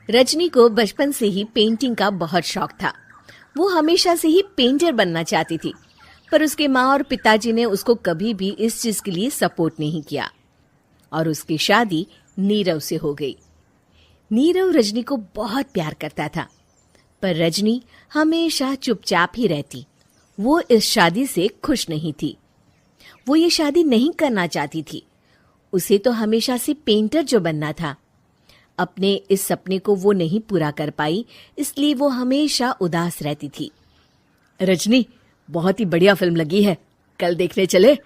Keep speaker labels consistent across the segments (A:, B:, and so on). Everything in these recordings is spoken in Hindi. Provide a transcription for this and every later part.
A: रजनी को बचपन से ही पेंटिंग का बहुत शौक था। वो हमेशा से ही पेंटर बनना चाहती थी, पर उसके माँ और पिताजी ने उसको कभी भी इस चीज के लिए सपोर्ट नहीं किया और उसकी शादी नीरव से हो गई। नीरव रजनी को बहुत प्यार करता था, पर रजनी हमेशा चुपचाप ही रहती। वो इस शादी से खुश नहीं थी। वो ये शादी नहीं करना चाहती थी। उसे तो हमेशा से पेंटर जो बनना था। अपने इस सपने को वो नहीं पूरा कर पाई, इसलिए वो हमेशा उदास रहती थी। रजनी, बहुत ही बढ़िया फिल्म लगी है, कल देखने चले?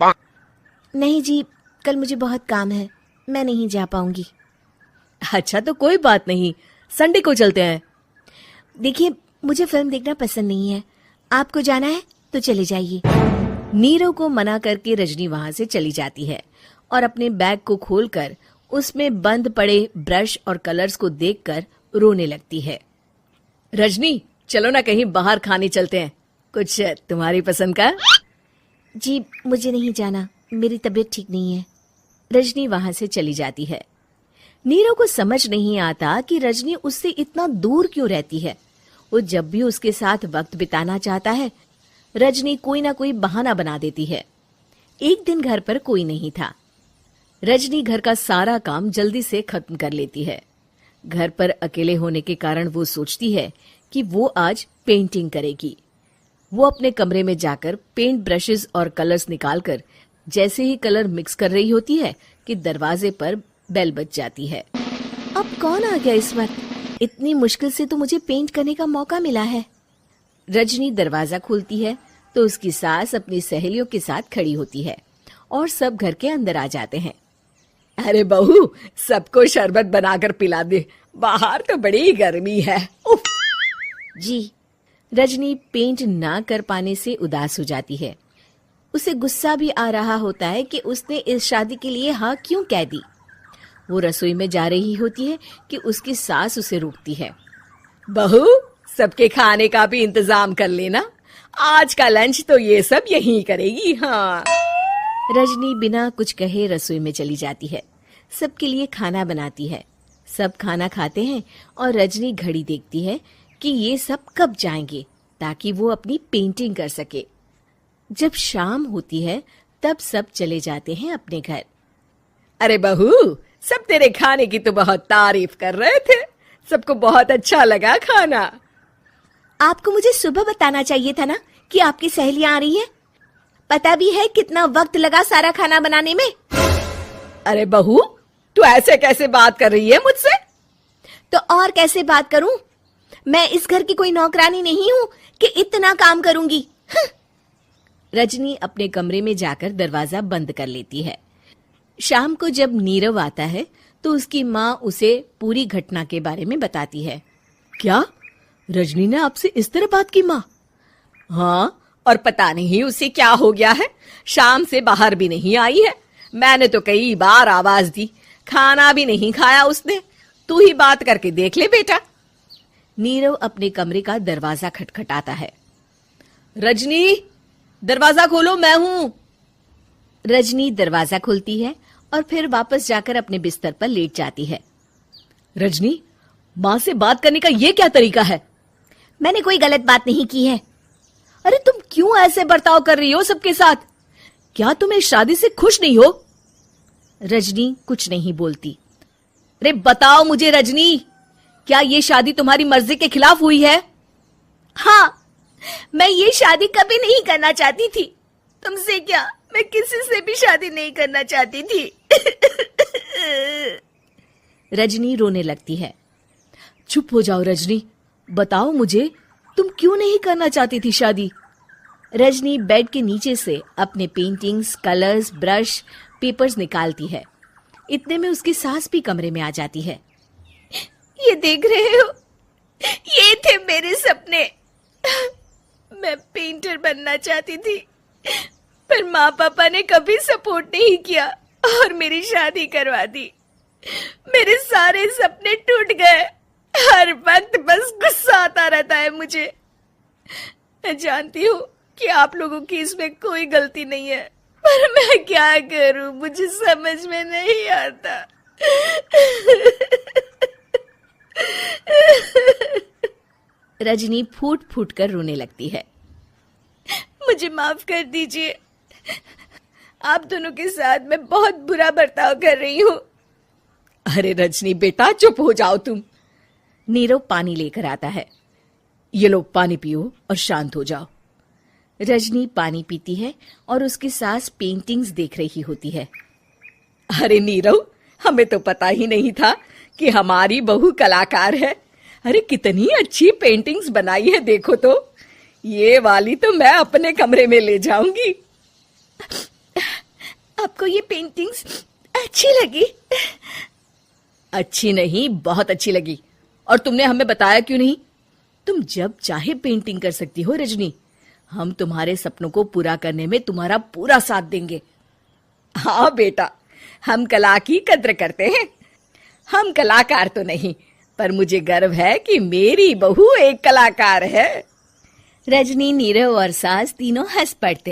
B: नहीं जी, कल मुझे बहुत काम है, मैं नहीं जा पाऊंगी।
A: अच्छा तो कोई बात नहीं, संडे को चलते हैं।
B: देखिए, मुझे फिल्म देखना पसंद नहीं है। आपको जाना है तो चले जाइए।
A: नीरव को मना करके रजनी वहां से चली जाती है और अपने बैग को खोलकर उसमें बंद पड़े ब्रश और कलर्स को देखकर रोने लगती है। रजनी, चलो ना कहीं बाहर खाने चलते हैं, कुछ तुम्हारी पसंद का।
B: जी, मुझे नहीं जाना, मेरी तबीयत ठीक नहीं है।
A: रजनी वहां से चली जाती है। नीरव को समझ नहीं आता कि रजनी उससे इतना दूर क्यों रहती है। वो जब भी उसके साथ वक्त बिताना चाहता है, रजनी कोई ना कोई बहाना बना देती है। एक दिन घर पर कोई नहीं था। रजनी घर का सारा काम जल्दी से खत्म कर लेती है। घर पर अकेले होने के कारण वो सोचती है कि वो आज पेंटिंग करेगी। वो अपने कमरे में जाकर पेंट ब्रशेस और कलर्स निकालकर जैसे ही कलर मिक्स कर रही होती है कि दरवाजे पर बेल बज जाती है।
B: अब कौन आ गया इस वक्त? इतनी मुश्किल से तो मुझे पेंट करने का मौका मिला है।
A: रजनी दरवाजा खोलती है तो उसकी सास अपनी सहेलियों के साथ खड़ी होती है और सब घर के अंदर आ जाते हैं। अरे बहू, सबको शरबत बनाकर पिला दे, बाहर तो बड़ी गर्मी है। उफ।
B: जी।
A: रजनी पेंट ना कर पाने से उदास हो जाती है। उसे गुस्सा भी आ रहा होता है कि उसने इस शादी के लिए हाँ क्यों कह दी। वो रसोई में जा रही होती है कि उसकी सास उसे रोकती है। बहू, सबके खाने का भी इंतजाम कर लेना, आज का लंच तो ये सब यहीं करेगी। हाँ। रजनी बिना कुछ कहे रसोई में चली जाती है। सबके लिए खाना बनाती है। सब खाना खाते हैं और रजनी घड़ी देखती है कि ये सब कब जाएंगे ताकि वो अपनी पेंटिंग कर सके। जब शाम होती है तब सब चले जाते हैं अपने घर। अरे बहू, सब तेरे खाने की तो बहुत तारीफ कर रहे थे, सबको बहुत अच्छा लगा खाना।
B: आपको मुझे सुबह बताना चाहिए था ना कि आपकी सहेलियां आ रही हैं। पता भी है कितना वक्त लगा सारा खाना बनाने में।
A: अरे बहू, तू ऐसे कैसे बात कर रही है मुझसे?
B: तो और कैसे बात करूं? मैं इस घर की कोई नौकरानी नहीं हूं कि इतना काम करूंगी।
A: रजनी अपने कमरे में जाकर दरवाजा बंद कर लेती है। शाम को जब नीरव आता है तो उसकी माँ उसे पूरी घटना के बारे में बताती है। क्या रजनी ने आपसे इस तरह बात की माँ? हाँ, और पता नहीं उसे क्या हो गया है, शाम से बाहर भी नहीं आई है। मैंने तो कई बार आवाज दी, खाना भी नहीं खाया उसने। तू ही बात करके देख ले बेटा। नीरव अपने कमरे का दरवाजा खटखटाता है। रजनी, दरवाजा खोलो, मैं हूं। रजनी दरवाजा खोलती है और फिर वापस जाकर अपने बिस्तर पर लेट जाती है। रजनी, माँ से बात करने का ये क्या तरीका है?
B: मैंने कोई गलत बात नहीं की है।
A: अरे तुम क्यों ऐसे बर्ताव कर रही हो सबके साथ? क्या तुम इस शादी से खुश नहीं हो? रजनी कुछ नहीं बोलती। अरे बताओ मुझे रजनी, क्या ये शादी तुम्हारी मर्जी के खिलाफ हुई है?
B: हाँ, मैं ये शादी कभी नहीं करना चाहती थी। तुमसे क्या, मैं किसी से भी शादी नहीं करना चाहती थी।
A: रजनी रोने लगती है। चुप हो जाओ रजनी, बताओ मुझे, तुम क्यों नहीं करना चाहती थी शादी? रजनी बेड के नीचे से अपने पेंटिंग्स, कलर्स, ब्रश, पेपर्स निकालती है। इतने में उसकी सास भी कमरे में आ जाती है।
B: ये देख रहे हो, ये थे मेरे सपने। मैं पेंटर बनना चाहती थी, पर माँ पापा ने कभी सपोर्ट नहीं किया और मेरी शादी करवा दी। मेरे सारे सपने टूट गए। हर वक्त बस गुस्सा आता रहता है मुझे। मैं जानती हूँ कि आप लोगों की इसमें कोई गलती नहीं है, पर मैं क्या करूं, मुझे समझ में नहीं आता।
A: रजनी फूट फूट कर रोने लगती है।
B: मुझे माफ कर दीजिए, आप दोनों के साथ मैं बहुत बुरा बर्ताव कर रही हूँ।
C: अरे रजनी बेटा चुप हो जाओ तुम।
A: नीरव पानी लेकर आता है।
C: ये लो पानी पियो और शांत हो जाओ।
A: रजनी पानी पीती है और उसकी सास पेंटिंग्स देख रही होती है।
C: अरे नीरव, हमें तो पता ही नहीं था कि हमारी बहू कलाकार है। अरे कितनी अच्छी पेंटिंग्स बनाई है, देखो तो। ये वाली तो मैं अपने कमरे में ले जाऊंगी।
B: आपको ये पेंटिंग्स अच्छी लगी?
C: अच्छी नहीं, बहुत अच्छी लगी। और तुमने हमें बताया क्यों नहीं? तुम जब चाहे पेंटिंग कर सकती हो रजनी। हम तुम्हारे सपनों को पूरा करने में तुम्हारा पूरा साथ देंगे। हाँ बेटा, हम कला की कद्र करते हैं। हम कलाकार तो नहीं, पर मुझे गर्व है कि मेरी बहू एक कलाकार है।
A: रजनी, नीरव और सास तीनों हंस पड़ते हैं।